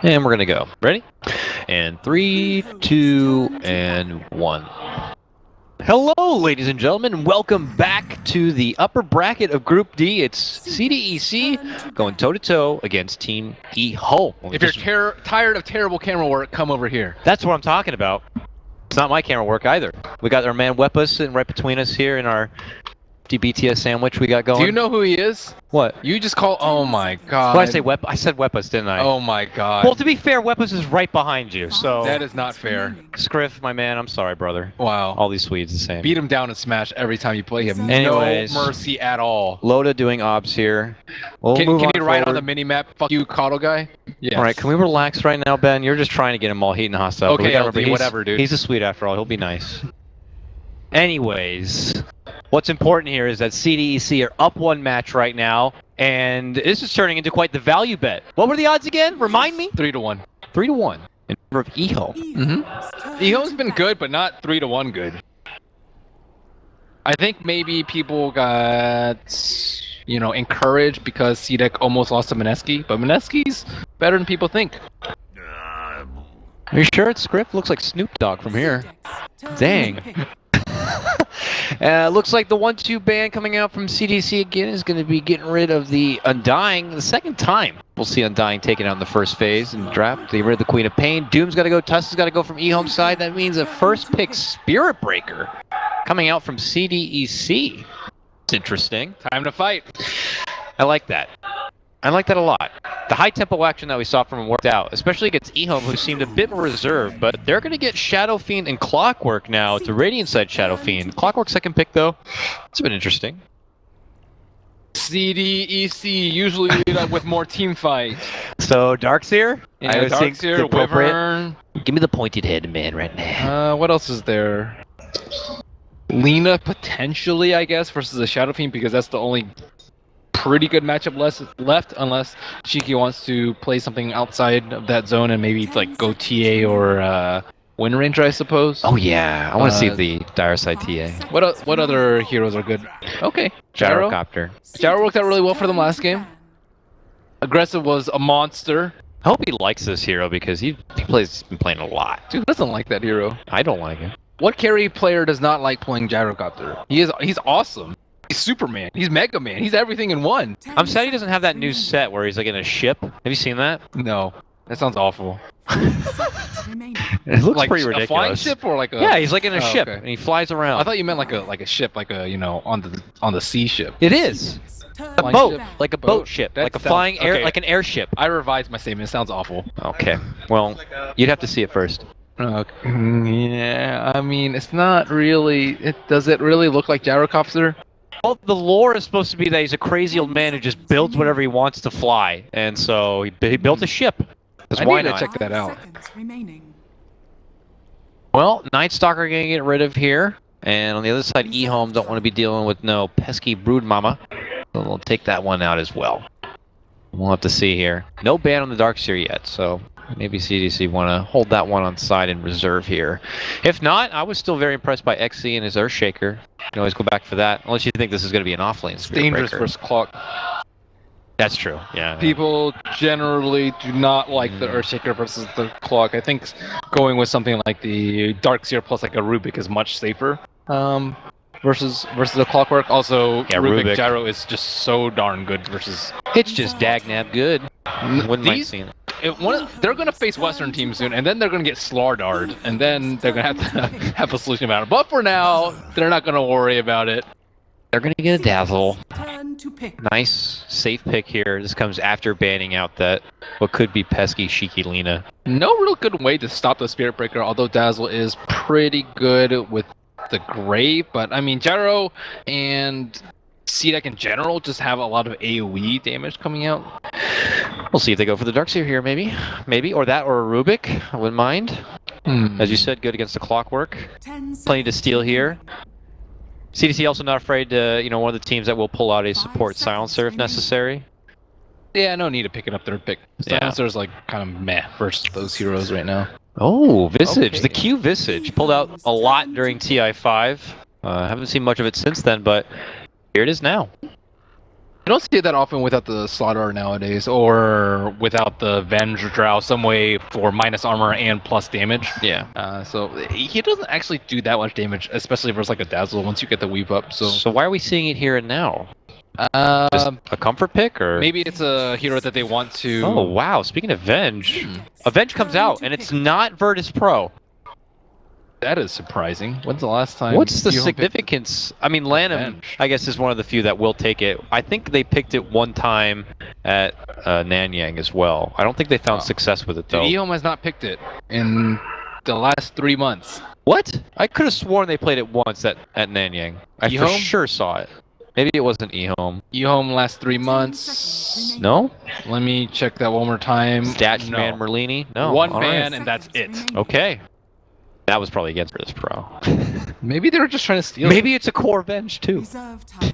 And we're gonna go. Ready? And 3, 2, and 1. Hello, ladies and gentlemen. Welcome back to the upper bracket of Group D. It's CDEC going toe-to-toe against Team EHOME. If you're tired of terrible camera work, come over here. That's what I'm talking about. It's not my camera work either. We got our man Wepa sitting right between us here in our BTS sandwich we got going. Do you know who he is? What? You just call. Oh my god. What did I say? Wepa? I said Wepas, didn't I? Oh my god. Well, to be fair, Wepas is right behind you, so. That is not fair. Scriff, my man, I'm sorry, brother. Wow. All these Swedes the same. Beat him down and smash every time you play him. Anyways, no mercy at all. Loda doing obs here. We'll Can move you write on forward. the mini map? Fuck you, Coddle guy. Yeah. All right, can we relax right now, Ben? You're just trying to get him all heat and hostile. but we Okay, gotta LD, remember, whatever, dude. He's a Swede after all. He'll be nice. Anyways, what's important here is that CDEC are up one match right now, and this is turning into quite the value bet. What were the odds again? Remind me. 3-1. 3-1 in favor of EHOME. Mm-hmm. EHOME's been good, but not 3-1 good. I think maybe people got, encouraged because CDEC almost lost to Mineski, but Mineski's better than people think. Are you sure it's Script? Looks like Snoop Dogg from here. Dang. Looks like the 1-2 ban coming out from CDC again is going to be getting rid of the Undying the second time. We'll see Undying taken out in the first phase and draft. They get rid of the Queen of Pain. Doom's got to go. Tusk has got to go from EHOME's side. That means a first pick Spirit Breaker coming out from CDEC. It's interesting. Time to fight. I like that. I like that a lot. The high tempo action that we saw from him worked out, especially against EHOME, who seemed a bit more reserved, but they're going to get Shadow Fiend and Clockwork now. It's a Radiant side Shadow Fiend. Clockwork second pick, though. It's been interesting. CDEC usually lead up with more team fight. So, Darkseer? Yeah, I would think Darkseer, Wyvern. Give me the pointed head man right now. What else is there? Lena, potentially, I guess, versus the Shadow Fiend, because that's the only pretty good matchup left, unless Shiki wants to play something outside of that zone and maybe like go TA or Wind Ranger, I suppose. Oh yeah, I want to see the Dire side TA. What other heroes are good? Okay, Gyrocopter. Gyro worked out really well for them last game. Aggressive was a monster. I hope he likes this hero because he's been playing a lot. Dude, who doesn't like that hero? I don't like him. What carry player does not like playing Gyrocopter? He's awesome. He's Superman. He's Mega Man. He's everything in one. I'm sad he doesn't have that new set where he's like in a ship. Have you seen that? No. That sounds awful. It looks like pretty ridiculous. A flying ship or like a? Yeah, he's like in a ship okay. and he flies around. I thought you meant like a ship, like a on the sea ship. It is a Flying boat, ship? like a boat ship, That like a sounds- flying air, okay. like an airship. I revised my statement. It sounds awful. Okay, well, you'd have to see it first. Yeah, I mean, it's not really. Does it really look like Gyrocopter? Well, the lore is supposed to be that he's a crazy old man who just builds whatever he wants to fly, and so he built a ship. I Why need to not? check that out. Well, Night Stalker gonna get rid of here, and on the other side, EHOME don't want to be dealing with no pesky brood mama, so we'll take that one out as well. We'll have to see here. No ban on the Darkseer yet, so maybe CDC want to hold that one on side in reserve here. If not, I was still very impressed by XC and his Earthshaker. You can always go back for that, unless you think this is going to be an offlane Spirit Dangerous Breaker. versus Clock. That's true, yeah. People generally do not like the Earthshaker versus the Clock. I think going with something like the Darkseer plus like a Rubik is much safer. Versus the Clockwork. Also, Yeah, Rubik Rubik. Gyro is just so darn good versus. It's just dagnab good. Wouldn't mind These- seeing it. They're gonna face Western teams soon, and then they're gonna get Slardard, and then they're gonna have to have a solution about it. But for now, they're not gonna worry about it. They're going to get a Dazzle. Turn to pick. Nice, safe pick here. This comes after banning out that what could be pesky Shiki Lena. No real good way to stop the Spirit Breaker, although Dazzle is pretty good with the Grave. But I mean, Gyro and CDEC in general just have a lot of AoE damage coming out. We'll see if they go for the Darkseer here, maybe. Maybe, or that, or a Rubik. I wouldn't mind. As you said, good against the Clockwork. Plenty to steal here. CDC also not afraid to, one of the teams that will pull out a support silencer if necessary. Yeah, no need to pick it up third pick. Yeah. Silencer's like kind of meh versus those heroes right now. Oh, Visage. Okay. The Q Visage. Pulled out a lot during TI5. Haven't seen much of it since then, but here it is now. I don't see it that often without the Slaughter nowadays, or without the Venge or Drow, some way for minus armor and plus damage. Yeah. So he doesn't actually do that much damage, especially versus like a Dazzle once you get the weave up. So why are we seeing it here and now? Just a comfort pick, or maybe it's a hero that they want to. Oh wow! Speaking of Venge, Avenge comes out and it's not Virtus Pro. That is surprising. When's the last time? What's the significance? I mean, Lanham, Avenge? I guess, is one of the few that will take it. I think they picked it one time at Nanyang as well. I don't think they found success with it though. EHOME has not picked it in the last 3 months. What? I could have sworn they played it once at Nanyang. I for EHOME? sure saw it. Maybe it wasn't EHOME. EHOME last 3 months. No? Let me check that one more time. Statue No. Man Merlini? No. One All ban right. and that's it. Okay. That was probably against Virtus Pro. Maybe they were just trying to steal. Maybe it's a core Venge too. Reserve time.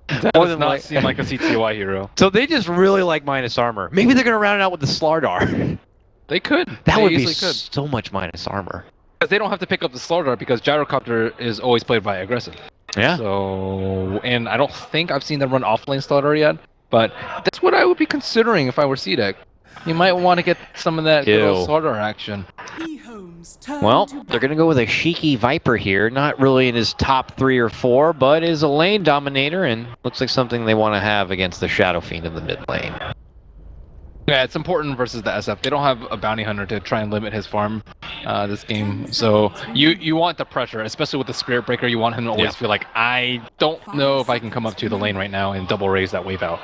That More does than not like- seem like a CTY hero. So they just really like minus armor. Maybe they're gonna round it out with the Slardar. They could. That They would be easily could. so much minus armor. Because they don't have to pick up the Slaughter because Gyrocopter is always played by aggressive. Yeah. So, and I don't think I've seen them run offlane Slaughter yet, but that's what I would be considering if I were CDEC. You might want to get some of that good old Ew. Slaughter action. EHOME's turn Well, to they're gonna go with a Shiki Viper here. Not really in his top 3 or 4, but is a lane dominator and looks like something they want to have against the Shadow Fiend in the mid lane. Yeah, it's important versus the SF. They don't have a bounty hunter to try and limit his farm this game. So you want the pressure, especially with the Spirit Breaker. You want him to always feel like, I don't know if I can come up to the lane right now and double raise that wave out.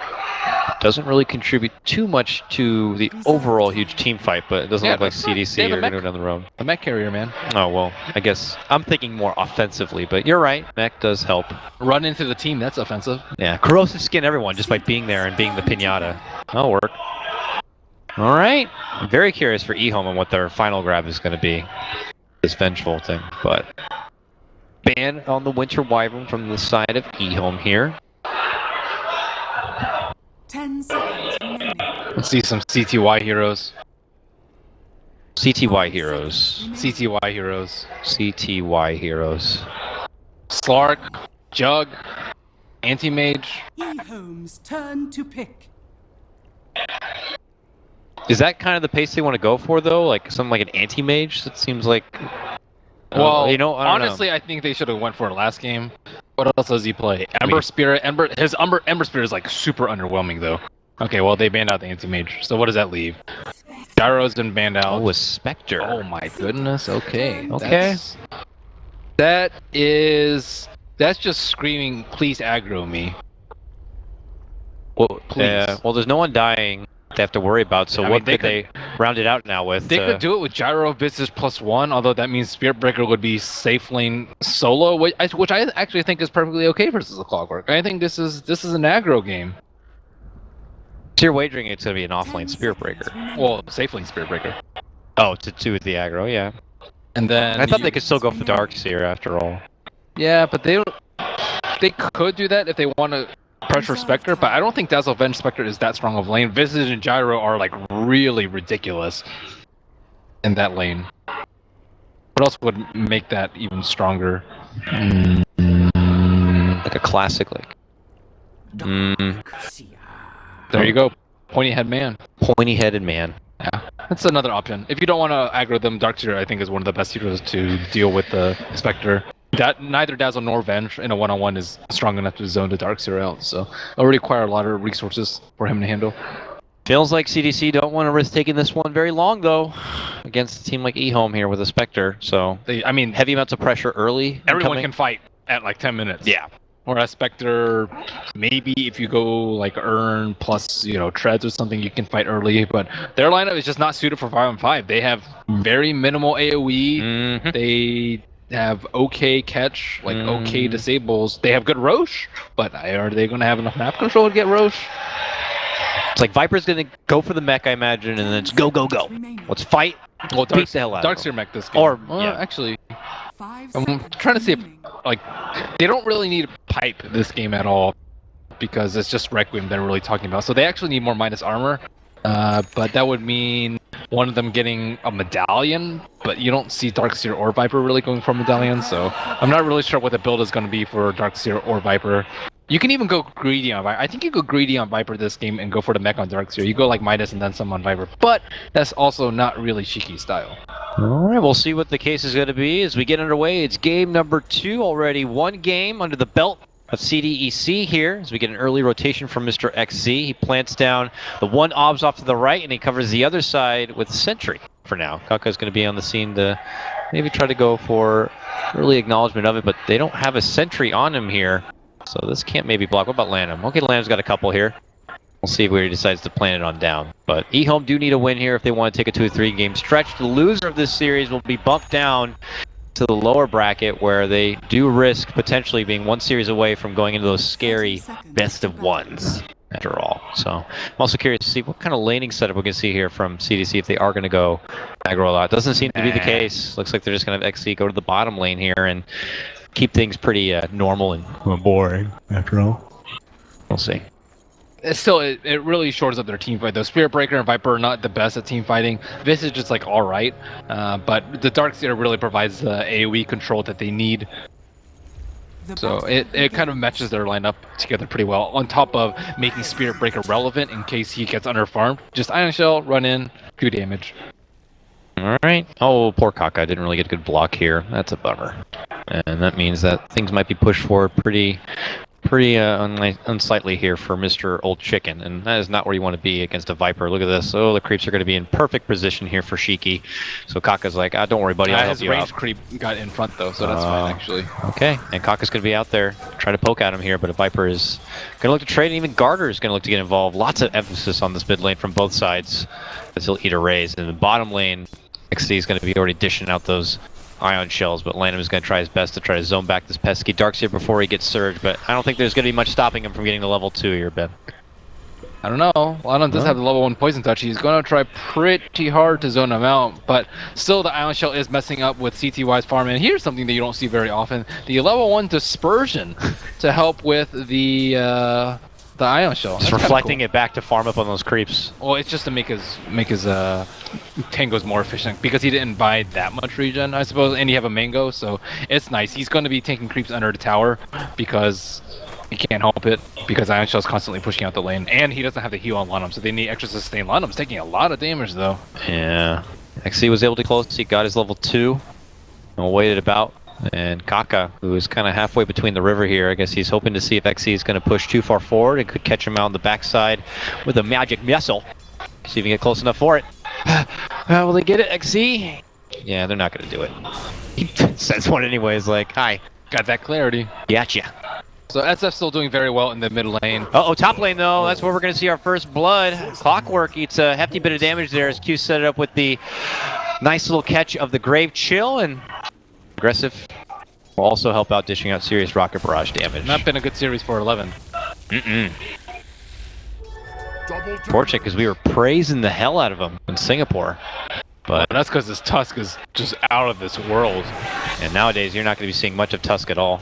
Doesn't really contribute too much to the overall huge team fight, but it doesn't Yeah, look like they CDC have a are going to mech. go down the road. The mech carrier, man. Oh, well, I guess I'm thinking more offensively, but you're right. Mech does help. Run into the team, that's offensive. Yeah, corrosive skin everyone just by being there and being the pinata. That'll work. All right. I'm very curious for EHOME and what their final grab is going to be. This Vengeful thing, but ban on the Winter Wyvern from the side of EHOME here. 10 seconds remaining. Let's see some CTY heroes. CTY heroes. CTY heroes. CTY heroes. Slark, Jug, Anti-Mage. EHOME's turn to pick. Is that kind of the pace they want to go for, though? Like something like an anti-mage? That seems like... Well, you know, I don't honestly, I think they should have went for it last game. What else does he play? Ember Spirit. Ember Spirit is like super underwhelming though. Okay, well they banned out the anti-mage. So what does that leave? Gyro's been banned out. Oh, a Spectre. Oh my goodness. Okay. Okay. That's just screaming, please aggro me. Well, Please. well, there's no one dying they have to worry about, so I mean, what they could they round it out now with? They could do it with Gyro Business +1, although that means Spirit Breaker would be safe lane solo, which I actually think is perfectly okay versus the Clockwork. I think this is an aggro game. So you're wagering it's going to be an offlane Spirit Breaker. Well, safe lane Spirit Breaker. Oh, to 2 with the aggro, yeah. And then I thought they could still go for Darkseer after all. Yeah, but they could do that if they want to pressure Spectre, but I don't think Dazzle Venge Spectre is that strong of lane. Visage and Gyro are like really ridiculous in that lane. What else would make that even stronger? Like a classic, like... There you go. Pointy head man. Pointy-headed man. Yeah, that's another option. If you don't want to aggro them, Darkseer I think is one of the best heroes to deal with the Spectre. Neither Dazzle nor Venge in a one-on-one is strong enough to zone the Darkseer out, so it'll require a lot of resources for him to handle. Feels like CDC don't want to risk taking this one very long, though, against a team like EHOME here with a Spectre, so... I mean, heavy amounts of pressure early. everyone can fight at like 10 minutes. Yeah. Whereas Spectre, maybe if you go like Earn plus, treads or something, you can fight early. But their lineup is just not suited for 5-on-5. They have very minimal AoE. Mm-hmm. They have okay catch, like okay disables. They have good Roche, but are they going to have enough map control to get Roche? It's like Viper's going to go for the mech, I imagine, and then it's go, go, go. Let's fight. Well, Beat the hell out of Darkseer them. mech this game. Or, well, yeah. actually, 5 I'm seconds trying to see if, remaining. like, they don't really need pipe this game at all because it's just Requiem they're really talking about. So they actually need more minus armor, but that would mean one of them getting a medallion, but you don't see Darkseer or Viper really going for medallion, so I'm not really sure what the build is going to be for Darkseer or Viper. You can even go greedy on Viper. I think you go greedy on Viper this game and go for the mech on Darkseer. You go like Midas and then some on Viper. But that's also not really Shiki style. All right, we'll see what the case is going to be as we get underway. It's game number 2 already. 1 game under the belt of CDEC here as we get an early rotation from Mr. XZ. He plants down the 1 obs off to the right and he covers the other side with Sentry for now. Kaka's going to be on the scene to maybe try to go for early acknowledgement of it, but they don't have a Sentry on him here. So this can't maybe block. What about Lanham? Okay, Lanham's got a couple here. We'll see where he decides to plan it on down. But EHOME do need a win here if they want to take a 2-3 game stretch. The loser of this series will be bumped down to the lower bracket where they do risk potentially being 1 series away from going into those scary best of 1s after all. So I'm also curious to see what kind of laning setup we can see here from CDC if they are going to go aggro a lot. Doesn't seem to be the case. Looks like they're just going to have XC go to the bottom lane here and keep things pretty normal and boring after all. We'll see. It's still, it really shores up their team fight though. Spirit Breaker and Viper are not the best at team fighting. This is just like alright, but the Darkseer really provides the AoE control that they need. So it kind of matches their lineup together pretty well. On top of making Spirit Breaker relevant in case he gets underfarmed. Just Ion Shell, run in, do damage. Alright. Oh, poor Kaka didn't really get a good block here. That's a bummer. And that means that things might be pushed forward pretty unsightly here for Mr. Old Chicken, and that is not where you want to be against a Viper. Look at this. Oh, the creeps are going to be in perfect position here for Shiki. So Kaka's like, don't worry, buddy, I'll help you out. His range creep got in front, though, so that's fine, actually. Okay, and Kaka's going to be out there trying to poke at him here, but a Viper is going to look to trade, and even Garter is going to look to get involved. Lots of emphasis on this mid lane from both sides as he'll eat a raise. In the bottom lane, XC is going to be already dishing out those Ion Shells, but Lanham is going to try his best to try to zone back this pesky Darkseer before he gets surged, but I don't think there's going to be much stopping him from getting to level 2 here, Ben. I don't know. Lanham does have the level 1 poison touch. He's going to try pretty hard to zone him out, but still the Ion Shell is messing up with CTY's farm, and here's something that you don't see very often. The level 1 Dispersion to help with the Ion Shell. Just reflecting it back to farm up on those creeps. Well, it's just to make his tangos more efficient because he didn't buy that much regen, I suppose, and you have a mango, so it's nice. He's going to be taking creeps under the tower because he can't help it because Ion Shell's constantly pushing out the lane, and he doesn't have the heal on Lanham, so they need extra sustain. Lanham's taking a lot of damage though. Yeah, XC was able to close. He got his level 2 and waited about. And Kaka, who is kind of halfway between the river here, I guess he's hoping to see if XC is going to push too far forward and could catch him out on the backside with a magic missile. See if he can get close enough for it. Will they get it, XC? Yeah, they're not going to do it. He sends one anyways, like, hi. Got that clarity. Gotcha. So SF's still doing very well in the mid lane. Uh-oh, top lane though, that's where we're going to see our first blood. Clockwork eats a hefty bit of damage there as Q set it up with the nice little catch of the Grave Chill, and aggressive will also help out dishing out serious rocket barrage damage. Not been a good series for 11. Fortunate because we were praising the hell out of him in Singapore. But that's because his Tusk is just out of this world. And nowadays you're not going to be seeing much of Tusk at all.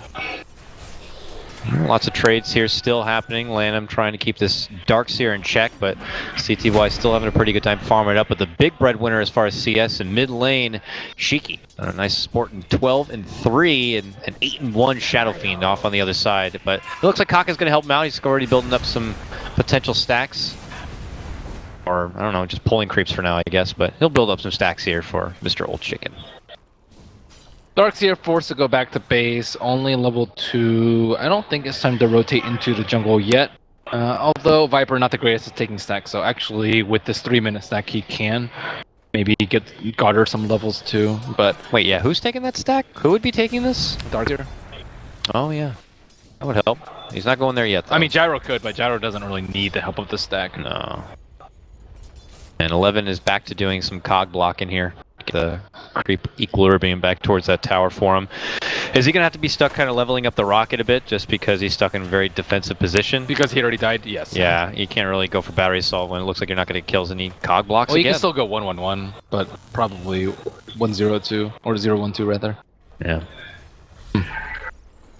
Lots of trades here still happening. Lanham trying to keep this Darkseer in check, but CTY still having a pretty good time farming it up. But the big breadwinner as far as CS in mid lane, Shiki. A nice sporting 12-3 and an 8-1 Shadow Fiend off on the other side. But it looks like Kaka's going to help him out. He's already building up some potential stacks. Or, I don't know, just pulling creeps for now, I guess. But he'll build up some stacks here for Mr. Old Chicken. Darkseer forced to go back to base, only level 2. I don't think it's time to rotate into the jungle yet. Although Viper not the greatest at taking stacks, so actually with this 3-minute stack he can maybe get Garter some levels too, but... Wait, yeah, who's taking that stack? Who would be taking this? Darkseer. Oh yeah, that would help. He's not going there yet though. I mean Gyro could, but Gyro doesn't really need the help of the stack. No. And 11 is back to doing some cog blocking here. The creep equilibrium back towards that tower for him. Is he going to have to be stuck kind of leveling up the rocket a bit just because he's stuck in a very defensive position? Because he already died? Yes. Yeah, you can't really go for battery assault when it looks like you're not going to get kills and need cog blocks well, again. You can still go 1-1-1, but probably 1-0-2, or 0-1-2 rather. Yeah.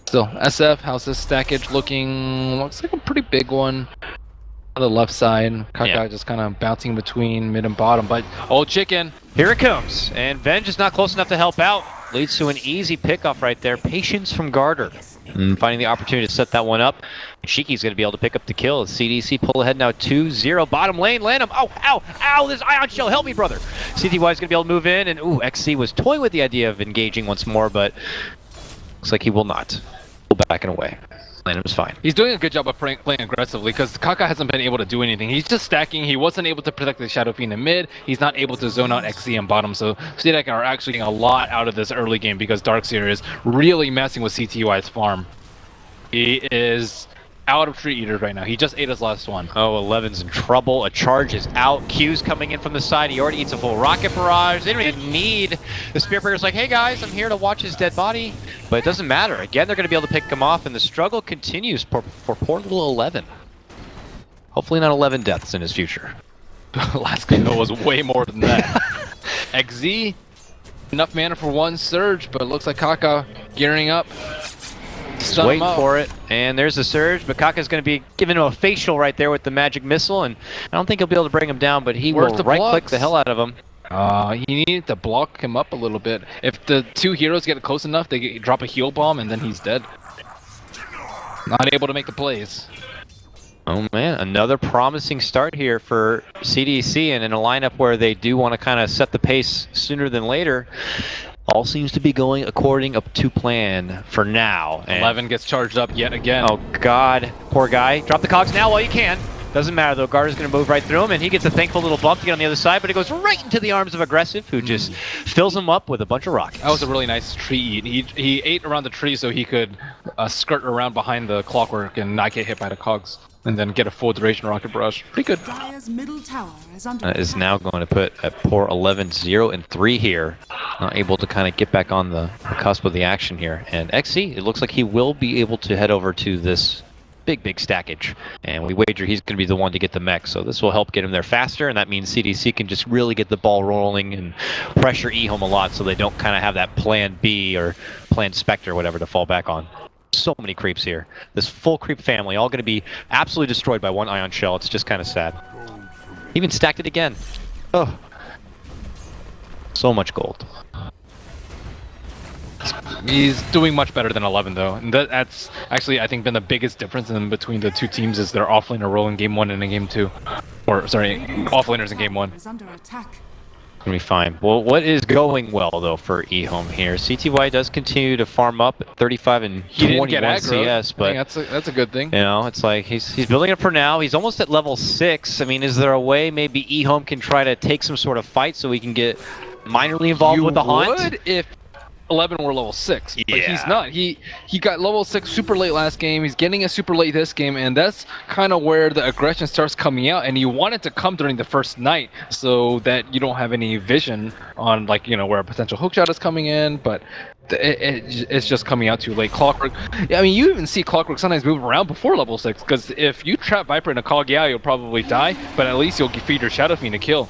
Still, SF, how's this stackage looking? Looks like a pretty big one. On the left side, Kaka just kind of bouncing between mid and bottom, but Old Chicken. Here it comes, and Venge is not close enough to help out. Leads to an easy pickoff right there. Patience from Garter. And finding the opportunity to set that one up. Shiki's going to be able to pick up the kill. CDC pull ahead now 2-0. Bottom lane, land him. Oh, ow, ow, this ion shell, help me, brother. CTY is going to be able to move in, and ooh, XC was toying with the idea of engaging once more, but looks like he will not. Pull back and away. Land him is fine. He's doing a good job of playing aggressively because Kaka hasn't been able to do anything. He's just stacking. He wasn't able to protect the Shadow Fiend in mid. He's not able to zone out XC in bottom. So CDEC are actually getting a lot out of this early game because Darkseer is really messing with CTY's farm. He is out of tree eaters right now. He just ate his last one. Oh, 11's in trouble. A charge is out. Q's coming in from the side. He already eats a full rocket barrage. They don't even need. The Spiritbreaker's like, hey guys, I'm here to watch his dead body. But it doesn't matter. Again, they're going to be able to pick him off, and the struggle continues for poor little 11. Hopefully not 11 deaths in his future. Last game though was way more than that. XZ, enough mana for one surge, but it looks like Kaka gearing up. Just waiting for it, and there's the surge, but Kaka's going to be giving him a facial right there with the magic missile, and I don't think he'll be able to bring him down, but he will right-click the hell out of him. He needed to block him up a little bit. If the two heroes get close enough, they drop a heal bomb, and then he's dead. Not able to make the plays. Oh man, another promising start here for CDC, and in a lineup where they do want to kind of set the pace sooner than later. All seems to be going according to plan for now. And 11 gets charged up yet again. Oh god, poor guy. Drop the cogs now while you can. Doesn't matter though, Garda's going to move right through him, and he gets a thankful little bump to get on the other side, but it goes right into the arms of Aggressive, who just fills him up with a bunch of rockets. That was a really nice tree eat. He ate around the tree so he could skirt around behind the clockwork and not get hit by the cogs, and then get a full duration rocket barrage. Pretty good. Dire's middle tower is under That is now going to put a poor 11 0-3 here. Not able to kind of get back on the cusp of the action here. And XC, it looks like he will be able to head over to this big stackage, and we wager he's going to be the one to get the mech, so this will help get him there faster, and that means CDC can just really get the ball rolling and pressure EHOME a lot so they don't kind of have that plan B or plan Spectre or whatever to fall back on. So many creeps here. This full creep family all going to be absolutely destroyed by one ion shell. It's just kind of sad. Even stacked it again. Oh, so much gold. He's doing much better than 11 though, and that's actually I think been the biggest difference in between the two teams is their offlaner role in game 1 and in game 2, or sorry, offlaners in game 1. is under attack. Gonna be fine. Well, what is going well though for EHOME here? CTY does continue to farm up at 35 and 21 CS, but that's a good thing. You know, it's like he's building it for now. He's almost at level 6. I mean, is there a way maybe EHOME can try to take some sort of fight so we can get minorly involved with the hunt? You would if 11 were level 6, but Yeah. he's not. He got level 6 super late last game. He's getting it super late this game, and that's kind of where the aggression starts coming out. And you want it to come during the first night so that you don't have any vision on, like, you know, where a potential hookshot is coming in, but it's just coming out too late. Clockwork, I mean, you even see Clockwork sometimes move around before level 6, because if you trap Viper in a cog, yeah, you'll probably die, but at least you'll feed your Shadow Fiend to kill.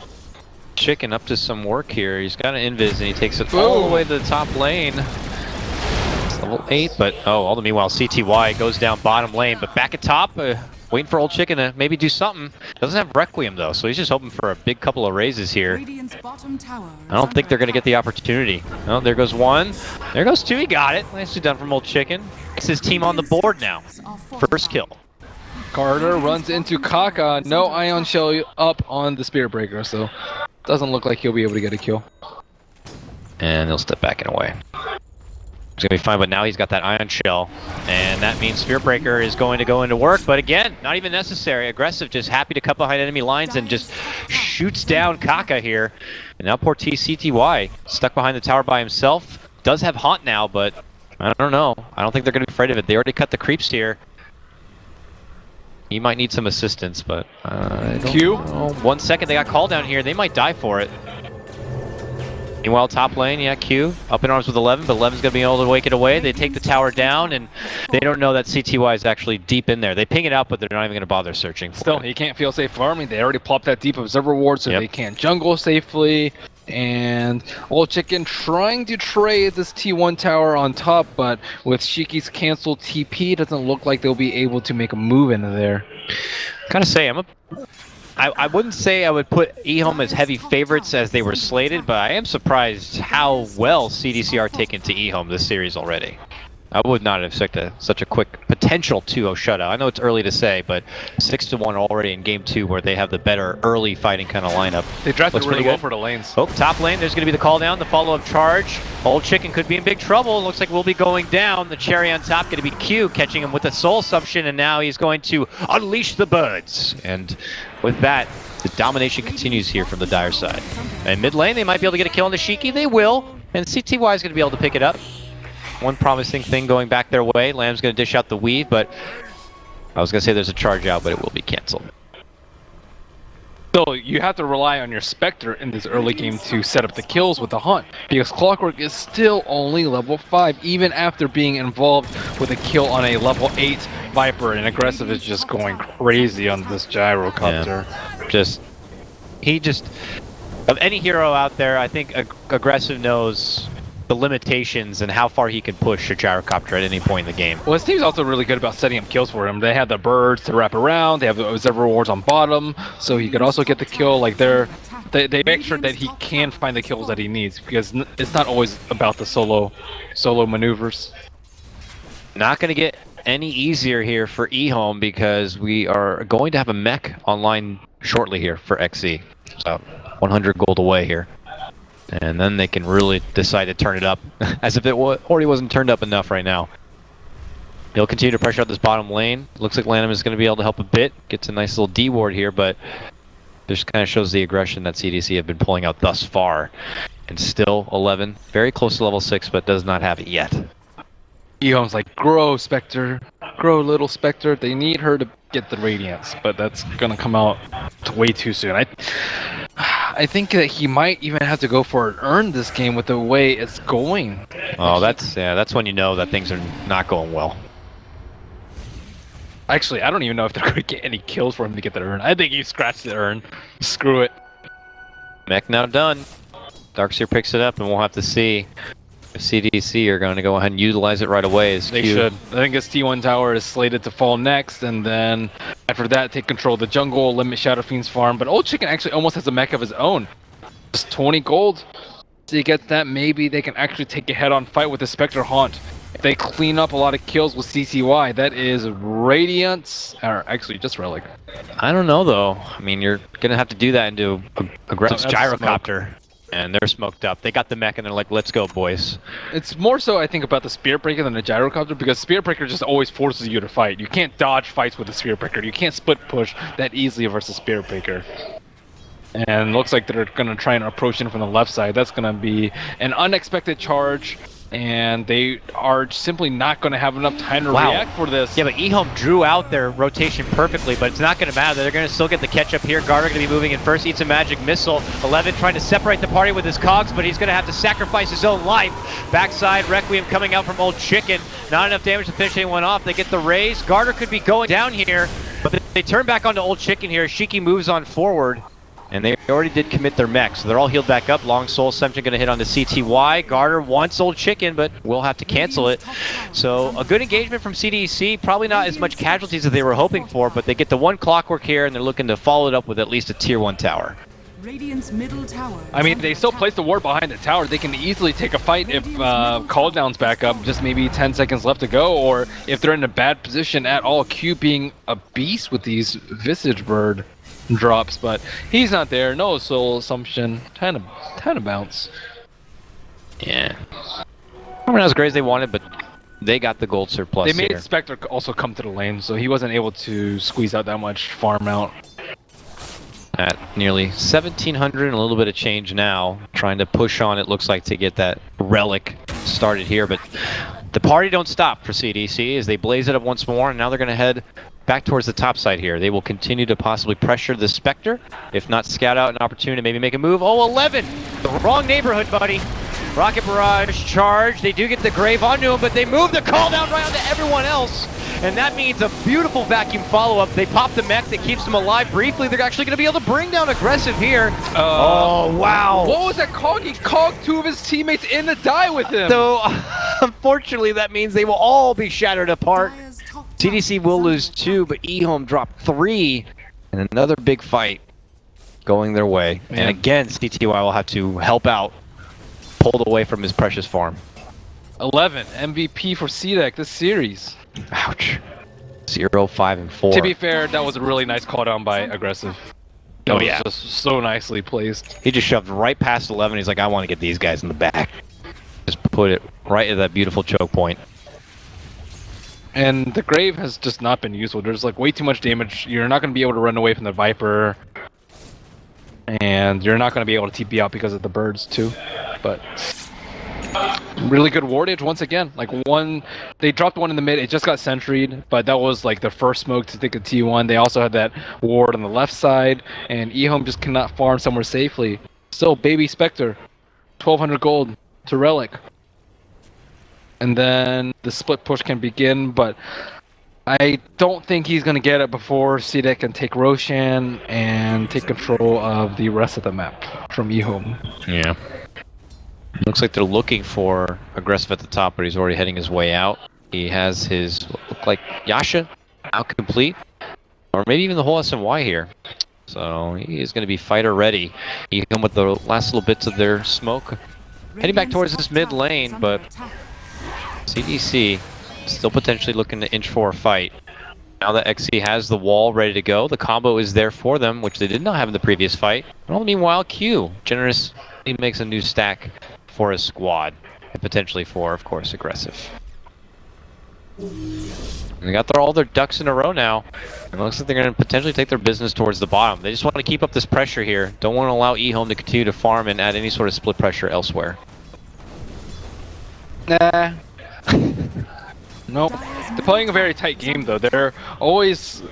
Chicken up to some work here. He's got an invis and he takes it all the way to the top lane. It's level 8, but all the meanwhile CTY goes down bottom lane, but back at top, waiting for old Chicken to maybe do something. Doesn't have Requiem though, so he's just hoping for a big couple of raises here. Radiant's bottom tower I don't think they're going to get the opportunity. Oh, there goes one. There goes two. He got it. Nicely done from old Chicken. It's his team on the board now. First kill. Carter runs into Kaka. No Ion Shell up on the Spirit Breaker, so doesn't look like he'll be able to get a kill. And he'll step back and away. It's going to be fine, but now he's got that Ion Shell. And that means Spirit Breaker is going to go into work, but again, not even necessary. Aggressive, just happy to cut behind enemy lines and just shoots down Kaka here. And now poor TCTY, stuck behind the tower by himself. Does have Haunt now, but I don't know. I don't think they're going to be afraid of it. They already cut the creeps here. He might need some assistance, but Q? 1 second, they got called down here. They might die for it. Meanwhile, top lane, yeah, Q up in arms with 11, but 11's gonna be able to wake it away. They take the tower down, and they don't know that CTY is actually deep in there. They ping it out, but they're not even gonna bother searching for Still, it. he can't feel safe farming. They already plopped that deep observer ward, so they can't jungle safely. And old Chicken trying to trade this T1 tower on top, but with Shiki's canceled TP, it doesn't look like they'll be able to make a move into there. Gotta say, I wouldn't say I would put EHOME as heavy favorites as they were slated, but I am surprised how well CDC are taken to EHOME this series already. I would not have expected such a quick potential 2-0 shutout. I know it's early to say, but 6-1 already in game 2 where they have the better early fighting kind of lineup. They drafted Looks really pretty well good. for the lanes. Oh, top lane, there's going to be the call down, the follow-up charge. Old Chicken could be in big trouble. Looks like we'll be going down. The cherry on top going to be Q, catching him with a soul assumption, and now he's going to unleash the birds. And with that, the domination continues here from the Dire side. And mid lane, they might be able to get a kill on the Shiki. They will. And CTY is going to be able to pick it up. One promising thing going back their way. Lamb's going to dish out the weave, but I was going to say there's a charge out, but it will be canceled. So you have to rely on your Spectre in this early game to set up the kills with the Hunt, because Clockwork is still only level 5, even after being involved with a kill on a level 8 Viper, and Aggressive is just going crazy on this gyrocopter. Yeah. Of any hero out there, I think Aggressive knows the limitations and how far he can push a gyrocopter at any point in the game. Well, his team's also really good about setting up kills for him. They have the birds to wrap around, they have the observer wards on bottom, so he could also get the kill. Like they make sure that he can find the kills that he needs, because it's not always about the solo maneuvers. Not going to get any easier here for EHOME, because we are going to have a mech online shortly here for XC. So 100 gold away here. And then they can really decide to turn it up, as if it already wasn't turned up enough right now. He'll continue to pressure out this bottom lane. Looks like Lanham is going to be able to help a bit. Gets a nice little D ward here, but just kind of shows the aggression that CDC have been pulling out thus far. And still 11, very close to level 6, but does not have it yet. EHOME's like, grow, Spectre. Grow, little Spectre. They need her to get the Radiance, but that's going to come out way too soon. I think that he might even have to go for an earn this game with the way it's going. Oh, that's when you know that things are not going well. Actually, I don't even know if they're going to get any kills for him to get that earn. I think he scratched the earn. Screw it. Mech now done. Darkseer picks it up, and we'll have to see if CDC are going to go ahead and utilize it right away. They should. I think his T1 tower is slated to fall next, and then after that, take control of the jungle, limit Shadow Fiend's farm. But Old Chicken actually almost has a mech of his own. Just 20 gold. So you get that, maybe they can actually take a head-on fight with the Spectre Haunt. If they clean up a lot of kills with CCY, that is Radiance, or actually just Relic. I don't know though. I mean, you're going to have to do that into Aggressive gyrocopter. Smoke. And they're smoked up. They got the mech and they're like, let's go, boys. It's more so, I think, about the Spirit Breaker than the Gyrocopter, because Spirit Breaker just always forces you to fight. You can't dodge fights with the Spirit Breaker. You can't split push that easily versus Spirit Breaker. And looks like they're going to try and approach in from the left side. That's going to be an unexpected charge, and they are simply not going to have enough time to react for this. Yeah, but EHOME drew out their rotation perfectly, but it's not going to matter. They're going to still get the catch up here. Garter going to be moving in first, eats a magic missile. 11 trying to separate the party with his cogs, but he's going to have to sacrifice his own life. Backside, Requiem coming out from Old Chicken. Not enough damage to finish anyone off. They get the raise. Garter could be going down here, but they turn back onto Old Chicken here. Shiki moves on forward. And they already did commit their mech, so they're all healed back up. Long Soul Assumption going to hit onto CTY. Garter wants Old Chicken, but we'll have to cancel it. So a good engagement from CDEC. Probably not as much casualties as they were hoping for, but they get the one Clockwork here, and they're looking to follow it up with at least a tier 1 tower. Radiant's middle tower. I mean, they still place the ward behind the tower. They can easily take a fight if call down's back up, just maybe 10 seconds left to go, or if they're in a bad position at all. Q being a beast with these Visage Bird drops, but he's not there. No soul assumption. Kind of bounce. Yeah. I mean, not as great as they wanted, but they got the gold surplus. They made here. Spectre also come to the lane, so he wasn't able to squeeze out that much farm out. At nearly 1,700 and a little bit of change now, trying to push on, it looks like, to get that relic started here, but the party don't stop for CDC as they blaze it up once more, and now they're going to head back towards the top side here. They will continue to possibly pressure the Spectre, if not scout out an opportunity to maybe make a move. Oh, 11! The wrong neighborhood, buddy. Rocket Barrage charge. They do get the Grave onto him, but they move the call down right onto everyone else. And that means a beautiful vacuum follow-up. They pop the mech that keeps them alive briefly. They're actually going to be able to bring down Aggressive here. Oh, wow. What was that cog? He cogged 2 of his teammates in to die with him. So, unfortunately, that means they will all be shattered apart. CDC will lose 2, but EHOME dropped 3. And another big fight going their way. Man. And again, CTY will have to help out, pulled away from his precious farm. 11 MVP for CDEC this series. Ouch. 0, 5, and 4. To be fair, that was a really nice call down by Aggressive. That was just so nicely placed. He just shoved right past 11. He's like, I want to get these guys in the back. Just put it right at that beautiful choke point. And the Grave has just not been useful. There's like way too much damage. You're not going to be able to run away from the Viper. And you're not going to be able to TP out because of the birds too. But really good wardage once again. Like they dropped one in the mid. It just got sentried, but that was like the first smoke to take a T1. They also had that ward on the left side, and EHOME just cannot farm somewhere safely. Still, Baby Spectre, 1,200 gold to Relic. And then the split push can begin, but I don't think he's going to get it before CDEC can take Roshan and take control of the rest of the map from EHOME. Yeah. Looks like they're looking for Aggressive at the top, but he's already heading his way out. He has his, look like Yasha, out complete. Or maybe even the whole SNY here. So he is going to be fighter ready. He come with the last little bits of their smoke. Heading back towards this mid lane, but CDC still potentially looking to inch for a fight. Now that XC has the wall ready to go, the combo is there for them, which they did not have in the previous fight. And meanwhile, Q generously makes a new stack for his squad, and potentially for, of course, Aggressive. And they got all their ducks in a row now. And it looks like they're going to potentially take their business towards the bottom. They just want to keep up this pressure here. Don't want to allow EHOME to continue to farm and add any sort of split pressure elsewhere. Nah. Nope. They're playing a very tight game though. They always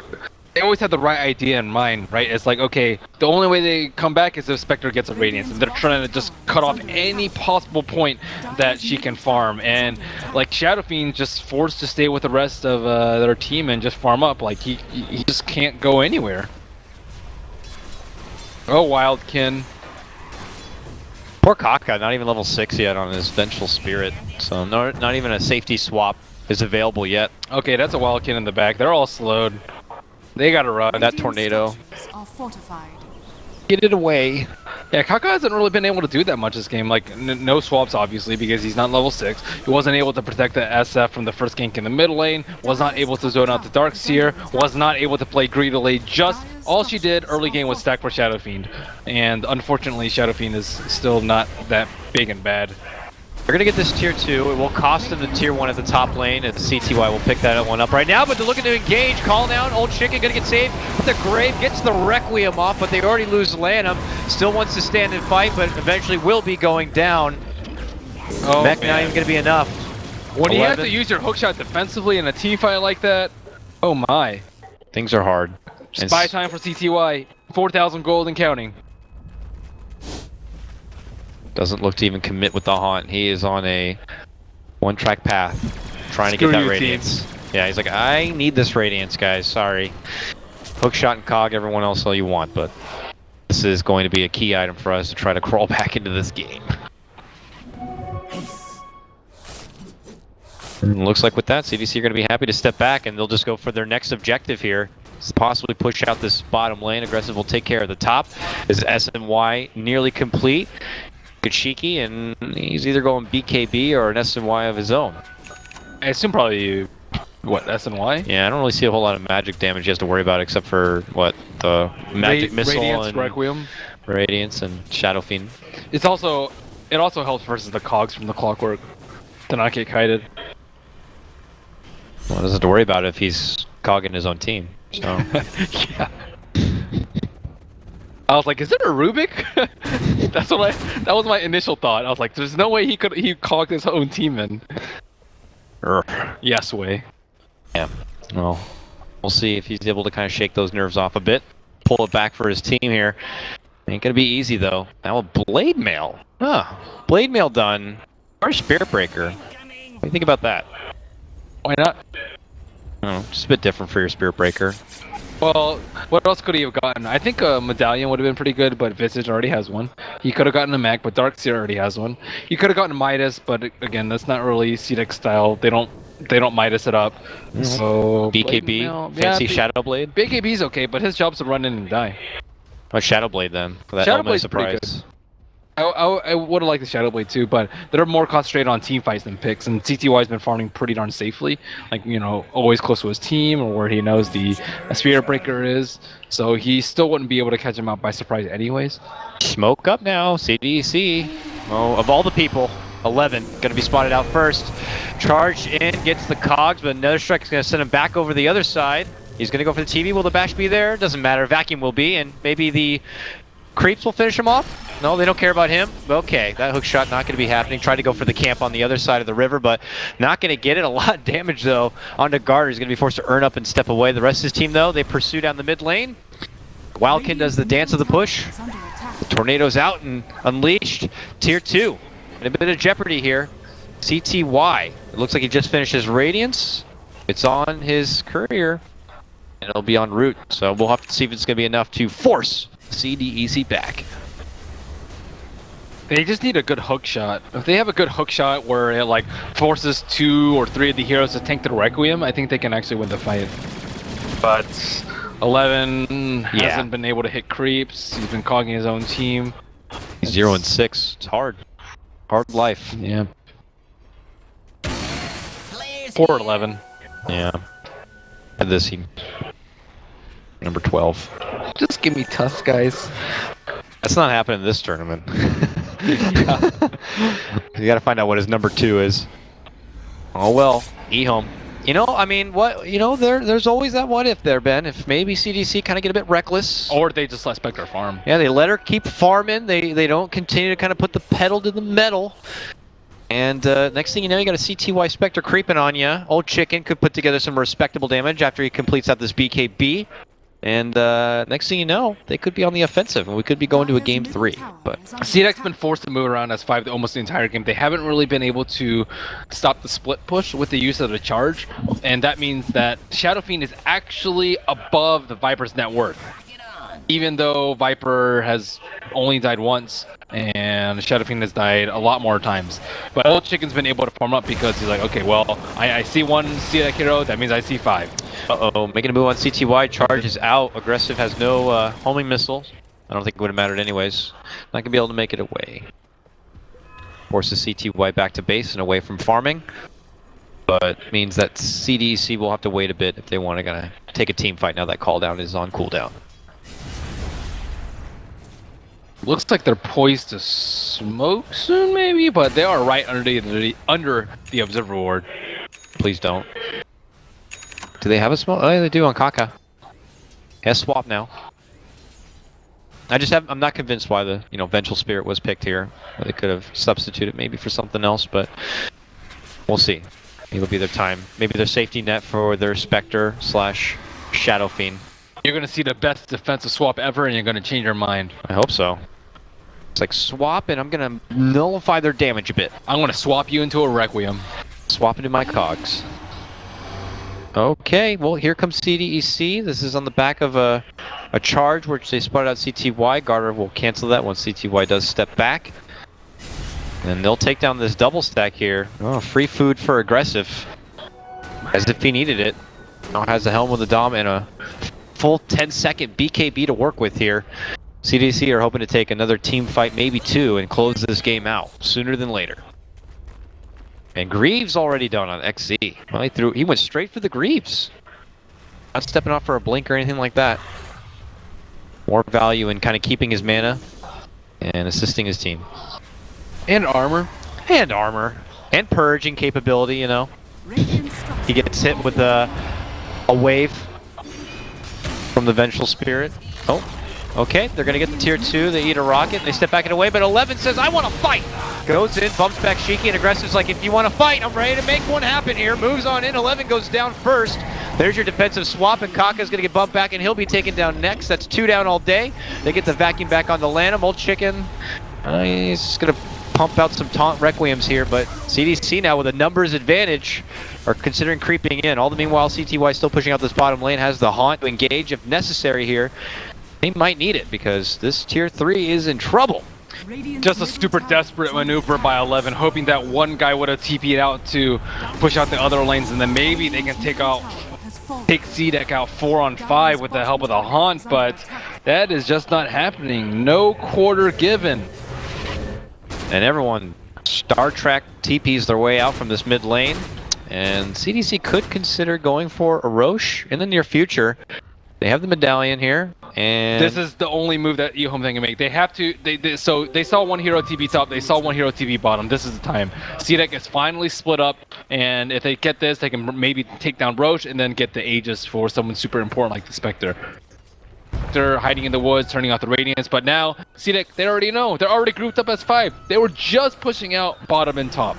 have the right idea in mind, right? It's like, okay, the only way they come back is if Spectre gets a Radiance, and they're trying to just cut off any possible point that she can farm. And like Shadow Fiend just forced to stay with the rest of their team and just farm up. Like he just can't go anywhere. Oh, Wildkin. Poor Kaka, not even level 6 yet on his Vengeful Spirit. So not even a safety swap is available yet. Okay, that's a Wildkin in the back. They're all slowed. They gotta run. That tornado. Are fortified. Get it away. Yeah, Kaka hasn't really been able to do that much this game. Like, no swaps, obviously, because he's not level 6. He wasn't able to protect the SF from the first gank in the mid lane. Was not able to zone out the Darkseer. Was not able to play greedily. Just all she did early game was stack for Shadow Fiend. And unfortunately, Shadow Fiend is still not that big and bad. They're gonna get this tier 2. It will cost them the tier 1 at the top lane, and CTY will pick that one up right now. But they're looking to engage. Call down. Old Chicken gonna get saved. But the Grave gets the Requiem off, but they already lose Lanham. Still wants to stand and fight, but eventually will be going down. Oh, Mech not even gonna be enough. When you have to use your hookshot defensively in a team fight like that, oh my. Things are hard. Spy time for CTY. 4,000 gold and counting. Doesn't look to even commit with the haunt. He is on a one-track path, trying to get that Radiance. Yeah, he's like, I need this Radiance, guys. Sorry. Hookshot and Cog, everyone else all you want, but this is going to be a key item for us to try to crawl back into this game. And looks like with that, CDC are going to be happy to step back, and they'll just go for their next objective here. Possibly push out this bottom lane. Aggressive will take care of the top. Is SNY nearly complete? Kashiki, and he's either going BKB or an SNY of his own. I assume probably, what, SNY? Yeah, I don't really see a whole lot of magic damage he has to worry about except for, what, the magic missile Radiance, and Requiem. Radiance and Shadow Fiend. It also helps versus the cogs from the Clockwork to not get kited. Well, doesn't have to worry about it if he's cogging his own team. So. Yeah. I was like, is it a Rubik? That was my initial thought. I was like, there's no way he cogged his own team in. Yes way. Yeah. Well, we'll see if he's able to kind of shake those nerves off a bit. Pull it back for his team here. Ain't gonna be easy though. Now a Blade Mail. Blade Mail done. Or Spirit Breaker. What do you think about that? Why not? I don't know, just a bit different for your Spirit Breaker. Well, what else could he have gotten? I think a Medallion would have been pretty good, but Visage already has one. He could have gotten a Mech, but Darkseer already has one. He could have gotten Midas, but again, that's not really CDEC style. They don't Midas it up. So BKB, fancy Shadow Blade. BKB's okay, but his job's to run in and die. What Shadow Blade then? For that Shadow element of Blade's pretty surprise. I would have liked the Shadow Blade too, but they're more concentrated on team fights than picks. And CTY's been farming pretty darn safely, like always close to his team or where he knows the Spirit Breaker is. So he still wouldn't be able to catch him out by surprise, anyways. Smoke up now, CDEC. Oh, of all the people, 11 going to be spotted out first. Charge in, gets the cogs, but another strike is going to send him back over the other side. He's going to go for the TV. Will the bash be there? Doesn't matter. Vacuum will be, and maybe the creeps will finish him off. No, they don't care about him. Okay, that hook shot not going to be happening. Tried to go for the camp on the other side of the river, but not going to get it. A lot of damage, though, onto Garter. He's going to be forced to earn up and step away. The rest of his team, though, they pursue down the mid lane. Wildkin does the dance of the push. The tornado's out and unleashed. Tier 2. And a bit of jeopardy here. CTY. It looks like he just finished his Radiance. It's on his courier. And it'll be en route. So we'll have to see if it's going to be enough to force CDEC back. They just need a good hook shot. If they have a good hook shot where it like forces 2 or 3 of the heroes to tank the Requiem, I think they can actually win the fight. But 11 hasn't been able to hit creeps. He's been cogging his own team. 0 and 6. It's hard. Hard life. Yeah. 4-11. Yeah. And this he number 12. Just give me Tusk, guys. That's not happening this tournament. You gotta find out what his number 2 is. Oh well, EHOME. I mean, there's always that what if there, Ben. If maybe CDC kind of get a bit reckless. Or they just let Spectre farm. Yeah, they let her keep farming. They don't continue to kind of put the pedal to the metal. And next thing you know, you got a CTY Spectre creeping on you. Old Chicken could put together some respectable damage after he completes out this BKB. And next thing you know, they could be on the offensive, and we could be going to a game 3. But CDEC's been forced to move around as 5 almost the entire game. They haven't really been able to stop the split push with the use of the charge, and that means that Shadow Fiend is actually above the Viper's net worth. Even though Viper has only died once, and Shadow Fiend has died a lot more times. But Old Chicken's been able to farm up because he's like, okay, well, I see one CDEC hero, that means I see 5. Uh-oh, making a move on CTY. Charge is out. Aggressive has no homing missiles. I don't think it would have mattered anyways. Not going to be able to make it away. Forces CTY back to base and away from farming. But means that CDEC will have to wait a bit if they want to take a team fight now that cooldown is on cooldown. Looks like they're poised to smoke soon, maybe, but they are right under the observer ward. Please don't. Do they have a smoke? Oh, yeah, they do on Kaka. Has swap now. I'm not convinced why the Vengeful Spirit was picked here. They could have substituted maybe for something else, but we'll see. It'll be their time. Maybe their safety net for their Spectre / Shadow Fiend. You're gonna see the best defensive swap ever, and you're gonna change your mind. I hope so. It's like swap, and I'm gonna nullify their damage a bit. I'm gonna swap you into a Requiem. Swap into my cogs. Okay, well here comes CDEC. This is on the back of a charge which they spotted out CTY. Garter will cancel that once CTY does step back. And they'll take down this double stack here. Oh, free food for aggressive. As if he needed it. Now has the helm with the Dom and a full 10-second BKB to work with here. CDC are hoping to take another team fight, maybe 2, and close this game out sooner than later. And Greaves already done on XZ. Well, he went straight for the Greaves. Not stepping off for a blink or anything like that. More value in kind of keeping his mana and assisting his team. And armor. And armor. And purging capability, He gets hit with a wave from the Vengeful Spirit. Oh, okay, they're gonna get the tier 2, they eat a rocket, they step back and away, but 11 says, I wanna fight! Goes in, bumps back Shiki, and Aggressive's like, if you wanna fight, I'm ready to make one happen here. Moves on in, 11 goes down first. There's your defensive swap, and Kaka's gonna get bumped back, and he'll be taken down next. That's 2 down all day. They get the vacuum back on the Lanham. Old Chicken, he's gonna pump out some taunt Requiems here, but CDC now with a numbers advantage are considering creeping in. All the meanwhile, CTY still pushing out this bottom lane, has the haunt to engage if necessary here. They might need it because this tier 3 is in trouble. Just a super desperate maneuver by 11, hoping that one guy would have TP'd out to push out the other lanes, and then maybe they can take CDEC out 4-on-5 with the help of the haunt, but that is just not happening. No quarter given. And everyone Star Trek TPs their way out from this mid lane. And CDC could consider going for a Roche in the near future. They have the medallion here, and this is the only move that EHOME can make. They have to. So they saw one hero TP top. They saw one hero TP bottom. This is the time. CDEC is finally split up, and if they get this, they can maybe take down Roche and then get the Aegis for someone super important like the Spectre. They're hiding in the woods, turning off the Radiance, but now CDEC, they already know. They're already grouped up as 5. They were just pushing out bottom and top.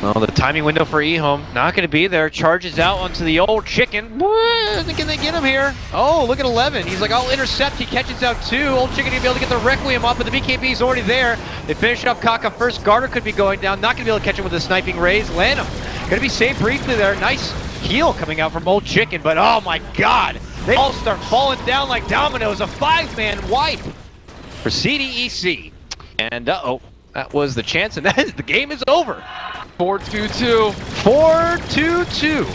well, the timing window for EHOME not going to be there. Charges out onto the old chicken. What? Can they get him here? Oh, look at 11. He's like, I'll intercept. He catches out 2. Old chicken gonna be able to get the Requiem off, but the BKB is already there. They finish off Kaka first. Garter could be going down. Not going to be able to catch him with the sniping rays. Land him. Going to be saved briefly there. Nice heal coming out from old chicken, but oh my god. They all start falling down like dominoes. A 5-man wipe for CDEC. And uh-oh, that was the chance, and the game is over. 4-2-2. 4-2-2.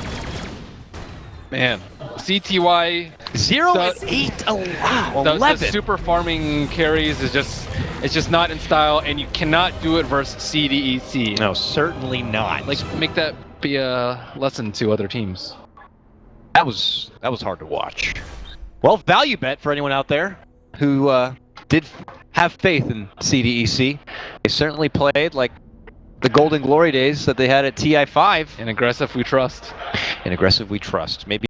Man, CTY 0-8 allowed. the 11. super farming carries is just not in style, and you cannot do it versus CDEC. No, certainly not. Like, make that be a lesson to other teams. That was hard to watch. Well, value bet for anyone out there who did have faith in CDEC. They certainly played like the golden glory days that they had at TI5. And aggressive we trust. And aggressive we trust. Maybe